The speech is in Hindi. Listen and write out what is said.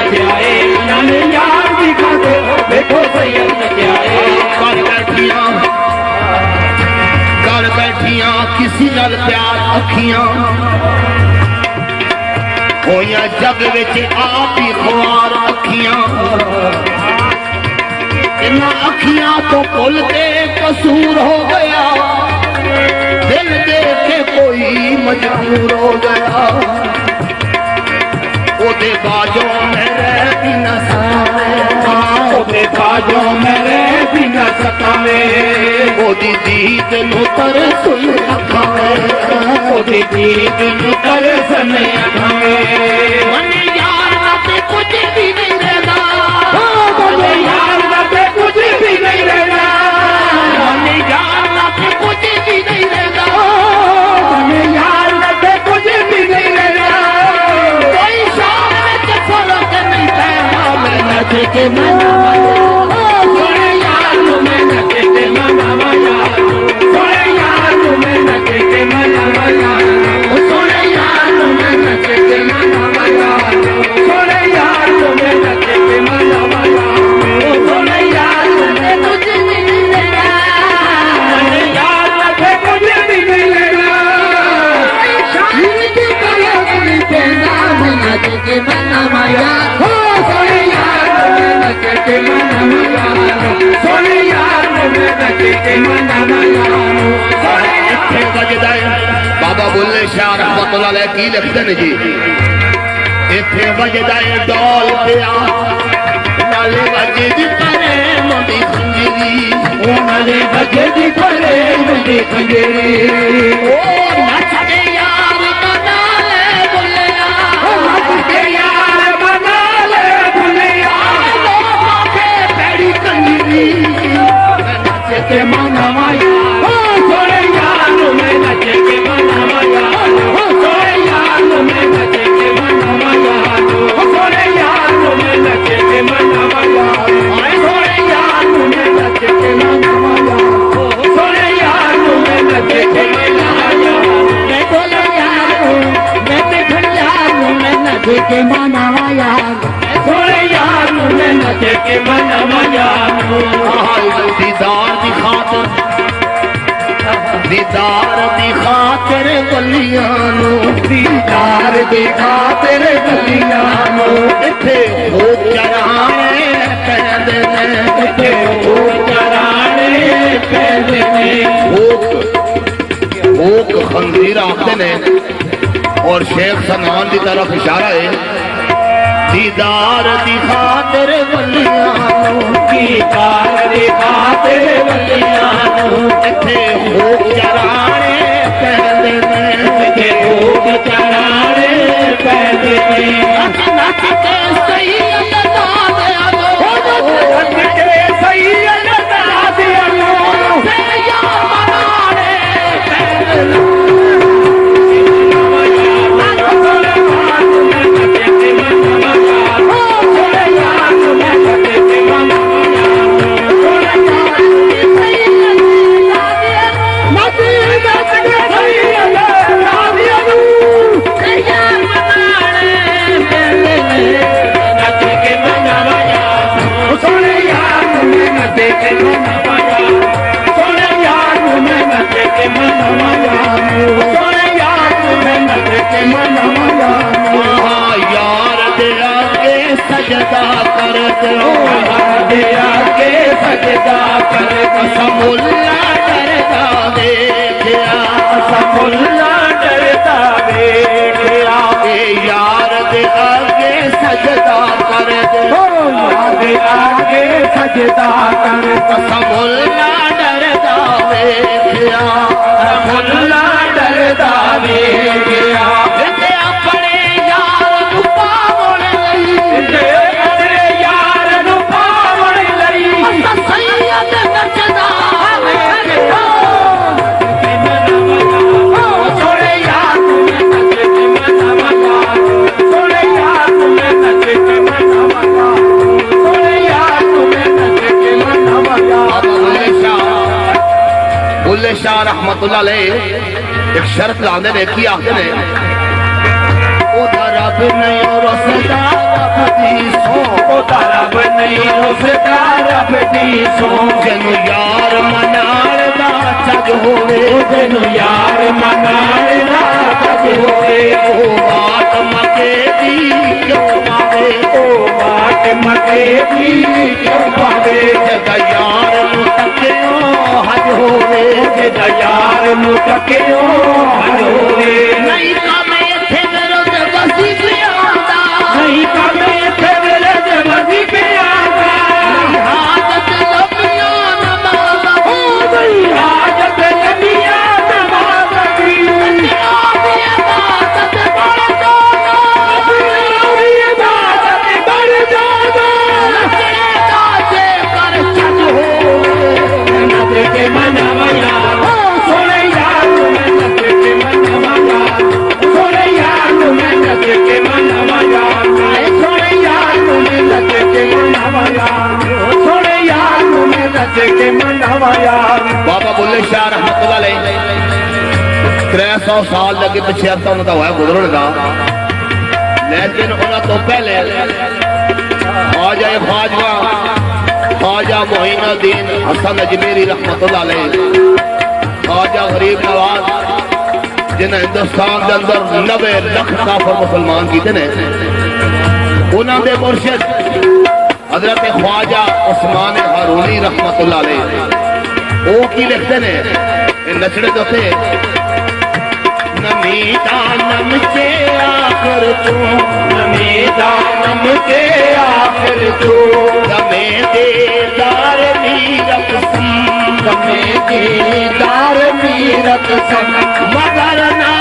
नचाए नाले यार दिखा दो देखो सैयद नचाए कर बैठिया किसी नाल प्यार अखियां होया जग विच आप ही ख्वार अखियां इन्हां अखियां तो भुल के कसूर हो गया दिल देख के कोई मजबूर हो गया ओदे बाजों में रह भी न सतावे ओदे बाजों में रह भी न सतावे ओदी दीद नूं तरस अखावे ओदी दीद नूं तरस अखावे मन यार ना ते कुछ भी नहीं रहना मन यार ना ते कुछ भी नहीं रहना मन यार ना ते कुछ भी नहीं रहना मन यार ना ते कुछ भी नहीं रहना कोई शाम में फर्क नहीं पैदा मैं नच के मनावा सोने यार मैं नच के मनावा सोने यार मैं नच के मनावा सोने यार मैं नच के मनावा सोने यार मैं नच के मनावा सोने यार मैं कुछ नहीं लेना सोने यार मैं कुछ भी नहीं लेना शाम के कलम में पैदा मैं नच के मनावा सोने यार मैं नच के मनावा सोने यार मैं नच के मनावा बाबा बुल्ले शाह रहमतुल्लाह अलैह की लिखते ने जी इत्थे वजदा है डोल पिया नाले वजदी करे मुंडी खंजरी ओ नाले वजदी करे मुंडी खंजरी ओ नच के यार बना ले बुल्लिया नच के यार बना ले बुल्लिया लोगों के पैड़ी खंजरी नच के मनावा सोने यार मैं नच के मनावा सोने यार मैं नच के मनावा सोने यार मैं नच के मनावा सोने यार मैं नच के मनावा सोने यार मैं नच के मनावा मैं बोला यार मैं देखो यार मैं नच के मनावा सोने यार मैं नच के मनावा दीदार की खातिर दीदार दी खातिर गलियां नूं दीदार दी खातिर गलियां नूं इत्थे हो चराणे कहंदे ने इत्थे हो चराणे कहंदे ने भूख खंजीर आखदे ने और शेख सनान की तरफ इशारा है दीदार दी खातिर गलियां नूं दीदार दी खातिर गलियां नूं इत्थे हो चराणे कहंदे ने इत्थे हो चराणे कहंदे ने नच के सही अल्लाह दे नच के सही अल्लाह दे से यार मनाने कहंदे ने सजदा कर दो दे आगे सजदा कर समुल्ला डरता देखा समुल्ला डरता देखा यार दे आगे सजदा कर दो दे आगे सजदा कर समुल्ला डरता देखा समुल्ला डरता देखा बुल्ले शाह रहमतुल्लाह अलैह एक शर्त लाने ने की आखिर ने रब नहीं और सदा दी सो जनु यार मनार दा चज होवे जनु यार मनार दा चज होवे ओ बात मके दी क्यों पावे ओ बात मके दी क्यों पावे जदा यार नु तकियो हज होवे जदा यार नु तकियो हज होवे नहीं कामे थे गरज बसी पे आंदा नहीं कामे थे गरज बसी पे आंदा हाजत लबिया नमाज हो गई हाजत लबिया नमाज की ये बात बढ़ जाना ये बात बढ़ जाना नचने काजे कर चल हो नच के मनवा यार सोने यार मैं नच के मनवा यार सोने यार मैं नच के मनवा यार सोने यार मैं नच के मनवा यार सोने यार मैं नच के मनवा यार बाबा बुल्ले शाह रहमतुल्लाह अलैह 300 साल लगे पिछे अरसा उन्होंने होया गुजरन का लेकिन उन्होंने तो पहले ख्वाजा ख्वाजा ख्वाजा मोइनुद्दीन हसन अजमेरी रहमतुल्लाह अलैह ख्वाजा गरीब नवाज जिन्हें हिंदुस्तान के अंदर 90 लाख काफिर मुसलमान किए ने उन्होंने मुर्शिद हजरत ख्वाजा उस्मान हारूनी रहमतुल्लाह अलैह वो की लिखते ने नचड़े तो थे नमी दानम के आखिर तू नमी दानम के आखिर तू गमे देदार मीरत सम गमे देदार मीरत सम मगर ना